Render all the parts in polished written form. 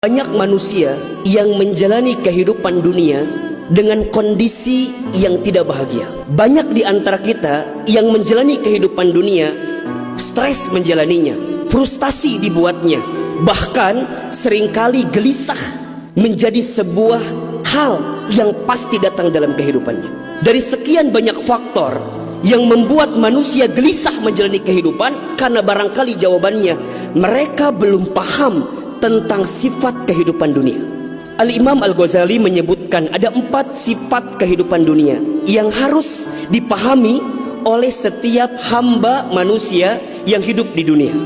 Banyak manusia yang menjalani kehidupan dunia dengan kondisi yang tidak bahagia. Banyak di antara kita yang menjalani kehidupan dunia stres menjalaninya, frustasi dibuatnya, bahkan seringkali gelisah menjadi sebuah hal yang pasti datang dalam kehidupannya. Dari sekian banyak faktor yang membuat manusia gelisah menjalani kehidupan, karena barangkali jawabannya mereka belum paham tentang sifat kehidupan dunia. Al-Imam Al-Ghazali menyebutkan ada 4 sifat kehidupan dunia yang harus dipahami oleh setiap hamba manusia yang hidup di dunia.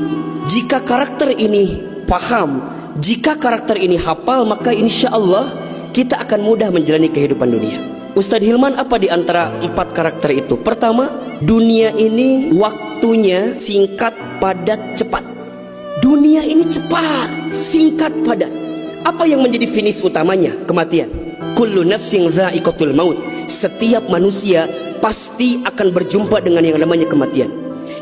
Jika karakter ini paham, jika karakter ini hafal, maka insya Allah kita akan mudah menjalani kehidupan dunia. Ustadz Hilman, apa di antara 4 karakter itu? Pertama, dunia ini waktunya singkat, padat, cepat. Dunia ini cepat, singkat, padat. Apa yang menjadi finish utamanya? Kematian. Kullu nafsin dha'iqatul maut. Setiap manusia pasti akan berjumpa dengan yang namanya kematian.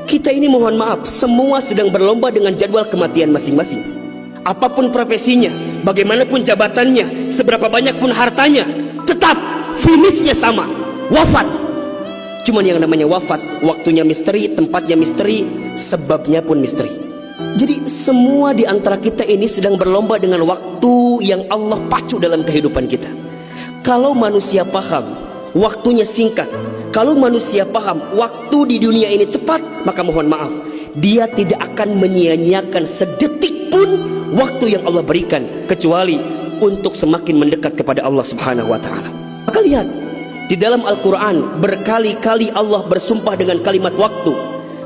Kita ini mohon maaf, semua sedang berlomba dengan jadwal kematian masing-masing. Apapun profesinya, bagaimanapun jabatannya, seberapa banyak pun hartanya, tetap finishnya sama, wafat. Cuman yang namanya wafat, waktunya misteri, tempatnya misteri, sebabnya pun misteri. Jadi semua di antara kita ini sedang berlomba dengan waktu yang Allah pacu dalam kehidupan kita. Kalau manusia paham waktunya singkat, kalau manusia paham waktu di dunia ini cepat, maka mohon maaf, dia tidak akan menyia-nyiakan sedetik pun waktu yang Allah berikan, kecuali untuk semakin mendekat kepada Allah Subhanahu wa ta'ala. Maka lihat, di dalam Al-Quran berkali-kali Allah bersumpah dengan kalimat waktu.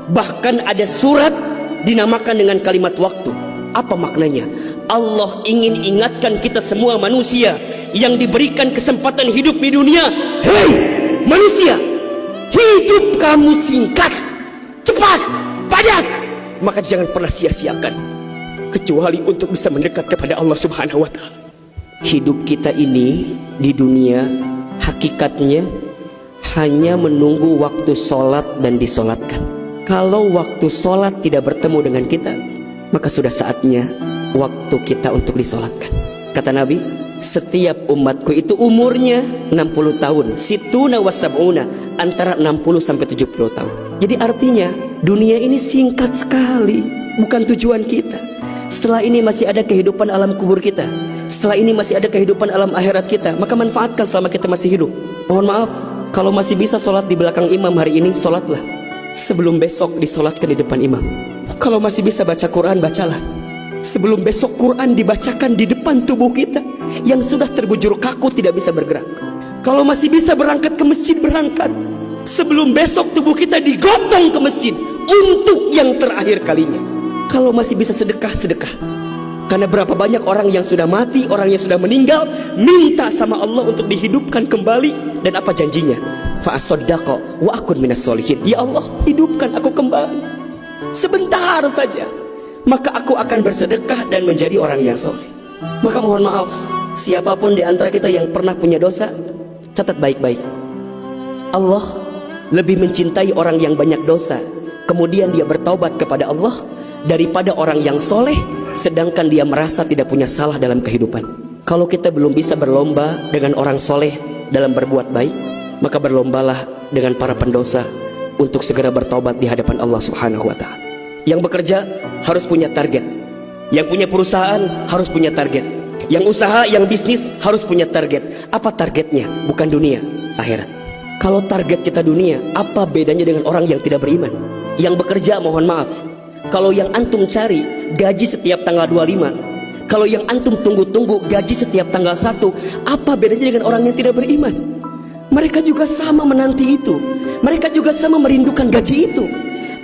Bahkan ada surat dinamakan dengan kalimat waktu. Apa maknanya? Allah ingin ingatkan kita semua manusia yang diberikan kesempatan hidup di dunia. Hei manusia, hidup kamu singkat, cepat, padat, maka jangan pernah sia-siakan, kecuali untuk bisa mendekat kepada Allah Subhanahu wa ta'ala. Hidup kita ini di dunia hakikatnya hanya menunggu waktu sholat dan disolatkan. Kalau waktu sholat tidak bertemu dengan kita, maka sudah saatnya waktu kita untuk disolatkan. Kata Nabi, setiap umatku itu umurnya 60 tahun, situna wasab'una, antara 60 sampai 70 tahun. Jadi artinya dunia ini singkat sekali, bukan tujuan kita. Setelah ini masih ada kehidupan alam kubur kita, setelah ini masih ada kehidupan alam akhirat kita, maka manfaatkan selama kita masih hidup. Mohon maaf, kalau masih bisa sholat di belakang imam hari ini, sholatlah. Sebelum besok disolatkan di depan imam. Kalau masih bisa baca Quran, bacalah. Sebelum besok Quran dibacakan di depan tubuh kita yang sudah terbujur kaku tidak bisa bergerak. Kalau masih bisa berangkat ke masjid, berangkat. Sebelum besok tubuh kita digotong ke masjid untuk yang terakhir kalinya. Kalau masih bisa sedekah, sedekah. Karena berapa banyak orang yang sudah mati, orang yang sudah meninggal, minta sama Allah untuk dihidupkan kembali. Dan apa janjinya? Fa'asaddaqa wa akun minas solihin. Ya Allah, hidupkan aku kembali sebentar saja, maka aku akan bersedekah dan menjadi orang yang soleh. Maka mohon maaf, siapapun di antara kita yang pernah punya dosa, catat baik-baik. Allah lebih mencintai orang yang banyak dosa, kemudian dia bertaubat kepada Allah, daripada orang yang soleh sedangkan dia merasa tidak punya salah dalam kehidupan. Kalau kita belum bisa berlomba dengan orang soleh dalam berbuat baik, maka berlombalah dengan para pendosa untuk segera bertaubat di hadapan Allah Subhanahu wa ta'ala. Yang bekerja harus punya target, yang punya perusahaan harus punya target, yang usaha, yang bisnis harus punya target. Apa targetnya? Bukan dunia, akhirat. Kalau target kita dunia, apa bedanya dengan orang yang tidak beriman? Yang bekerja, mohon maaf, kalau yang antum cari gaji setiap tanggal 25, kalau yang antum tunggu-tunggu gaji setiap tanggal 1, apa bedanya dengan orang yang tidak beriman? Mereka juga sama menanti itu, mereka juga sama merindukan gaji itu.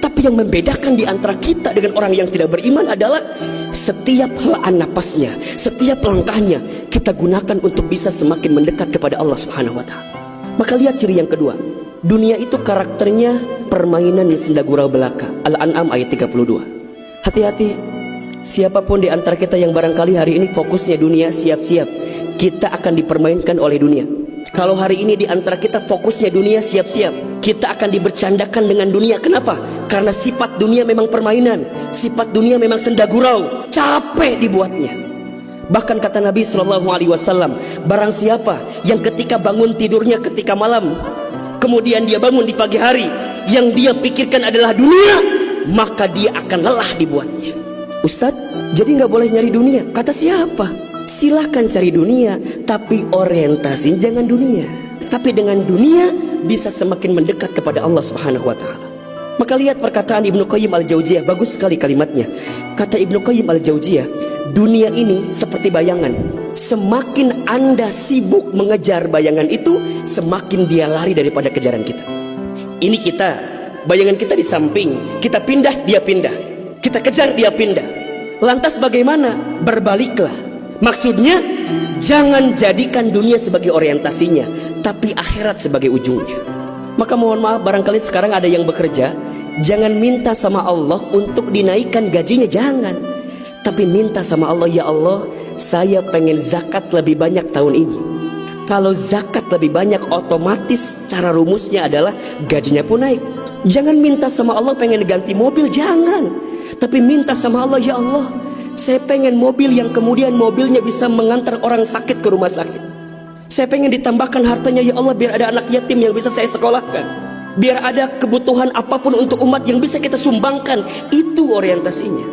Tapi yang membedakan di antara kita dengan orang yang tidak beriman adalah setiap helaan napasnya, setiap langkahnya kita gunakan untuk bisa semakin mendekat kepada Allah Subhanahu wa ta'ala. Maka lihat ciri yang kedua, dunia itu karakternya permainan yang senda gurau belaka. Al-An'am ayat 32. Hati-hati, siapapun di antara kita yang barangkali hari ini fokusnya dunia, siap-siap kita akan dipermainkan oleh dunia. Kalau hari ini di antara kita fokusnya dunia, siap-siap kita akan dibercandakan dengan dunia. Kenapa? Karena sifat dunia memang permainan, sifat dunia memang senda gurau, capek dibuatnya. Bahkan kata Nabi SAW, barang siapa yang ketika bangun tidurnya ketika malam, kemudian dia bangun di pagi hari, yang dia pikirkan adalah dunia, maka dia akan lelah dibuatnya. Ustadz, jadi nggak boleh nyari dunia? Kata siapa? Silahkan cari dunia, tapi orientasi jangan dunia. Tapi dengan dunia bisa semakin mendekat kepada Allah Subhanahu wa Ta'ala. Maka lihat perkataan Ibnu Qayyim al-Jauziyah, bagus sekali kalimatnya. Kata Ibnu Qayyim al-Jauziyah, dunia ini seperti bayangan. Semakin Anda sibuk mengejar bayangan itu, semakin dia lari daripada kejaran kita. Ini kita, bayangan kita di samping, kita pindah, dia pindah, kita kejar, dia pindah. Lantas bagaimana? Berbaliklah. Maksudnya, jangan jadikan dunia sebagai orientasinya, tapi akhirat sebagai ujungnya. Maka mohon maaf, barangkali sekarang ada yang bekerja, jangan minta sama Allah untuk dinaikkan gajinya, jangan. Tapi minta sama Allah, ya Allah, saya pengen zakat lebih banyak tahun ini. Kalau zakat lebih banyak, otomatis cara rumusnya adalah gajinya pun naik. Jangan minta sama Allah pengen ganti mobil, jangan. Tapi minta sama Allah, ya Allah, saya pengen mobil yang kemudian mobilnya bisa mengantar orang sakit ke rumah sakit. Saya pengen ditambahkan hartanya, ya Allah, biar ada anak yatim yang bisa saya sekolahkan, biar ada kebutuhan apapun untuk umat yang bisa kita sumbangkan. Itu orientasinya.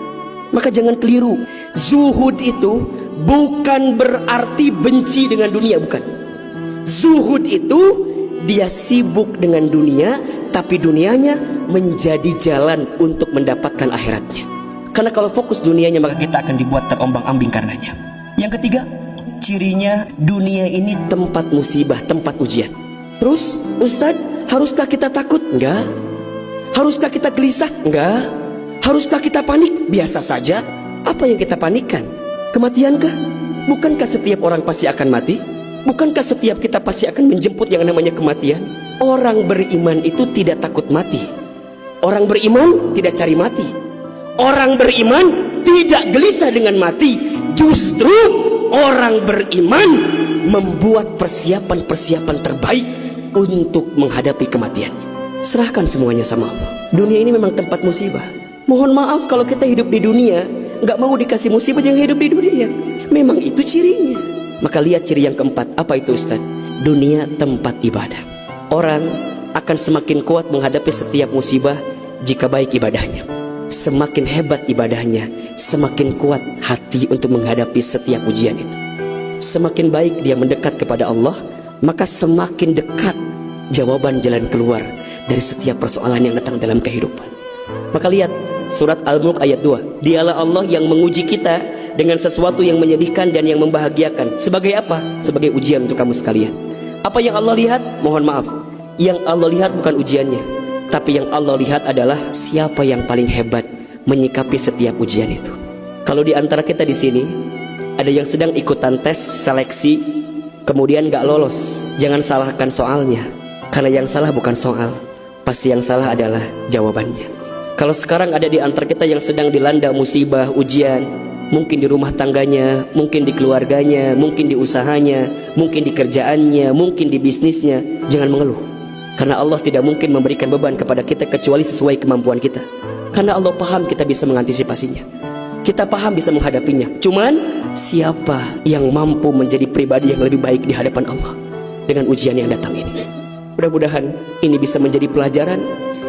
Maka jangan keliru. Zuhud itu bukan berarti benci dengan dunia, bukan. Zuhud itu dia sibuk dengan dunia, tapi dunianya menjadi jalan untuk mendapatkan akhiratnya. Karena kalau fokus dunianya, maka kita akan dibuat terombang-ambing karenanya. Yang ketiga, cirinya dunia ini tempat musibah, tempat ujian. Terus, Ustadz, haruskah kita takut? Enggak. Haruskah kita gelisah? Enggak. Haruskah kita panik? Biasa saja. Apa yang kita panikkan? Kematiankah? Bukankah setiap orang pasti akan mati? Bukankah setiap kita pasti akan menjemput yang namanya kematian? Orang beriman itu tidak takut mati. Orang beriman tidak cari mati. Orang beriman tidak gelisah dengan mati. Justru orang beriman membuat persiapan-persiapan terbaik untuk menghadapi kematian. Serahkan semuanya sama Allah. Dunia ini memang tempat musibah. Mohon maaf kalau kita hidup di dunia, nggak mau dikasih musibah, jangan hidup di dunia. Memang itu cirinya. Maka lihat ciri yang keempat. Apa itu, Ustaz? Dunia tempat ibadah. Orang akan semakin kuat menghadapi setiap musibah jika baik ibadahnya. Semakin hebat ibadahnya, semakin kuat hati untuk menghadapi setiap ujian itu. Semakin baik dia mendekat kepada Allah, maka semakin dekat jawaban jalan keluar dari setiap persoalan yang datang dalam kehidupan. Maka lihat surat Al-Mulk ayat 2. Dialah Allah yang menguji kita dengan sesuatu yang menyedihkan dan yang membahagiakan. Sebagai apa? Sebagai ujian untuk kamu sekalian. Apa yang Allah lihat? Mohon maaf, yang Allah lihat bukan ujiannya, tapi yang Allah lihat adalah siapa yang paling hebat menyikapi setiap ujian itu. Kalau di antara kita di sini ada yang sedang ikutan tes seleksi, kemudian gak lolos, jangan salahkan soalnya, karena yang salah bukan soal, pasti yang salah adalah jawabannya. Kalau sekarang ada di antara kita yang sedang dilanda musibah, ujian, mungkin di rumah tangganya, mungkin di keluarganya, mungkin di usahanya, mungkin di kerjaannya, mungkin di bisnisnya, jangan mengeluh. Karena Allah tidak mungkin memberikan beban kepada kita kecuali sesuai kemampuan kita. Karena Allah paham kita bisa mengantisipasinya, kita paham bisa menghadapinya. Cuman siapa yang mampu menjadi pribadi yang lebih baik di hadapan Allah dengan ujian yang datang ini? Mudah-mudahan ini bisa menjadi pelajaran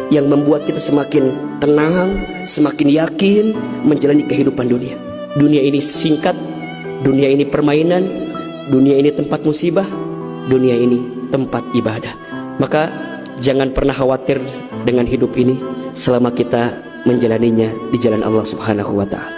yang membuat kita semakin tenang, semakin yakin menjalani kehidupan dunia. Dunia ini singkat, dunia ini permainan, dunia ini tempat musibah, dunia ini tempat ibadah. Maka jangan pernah khawatir dengan hidup ini selama kita menjalaninya di jalan Allah Subhanahu wa Ta'ala.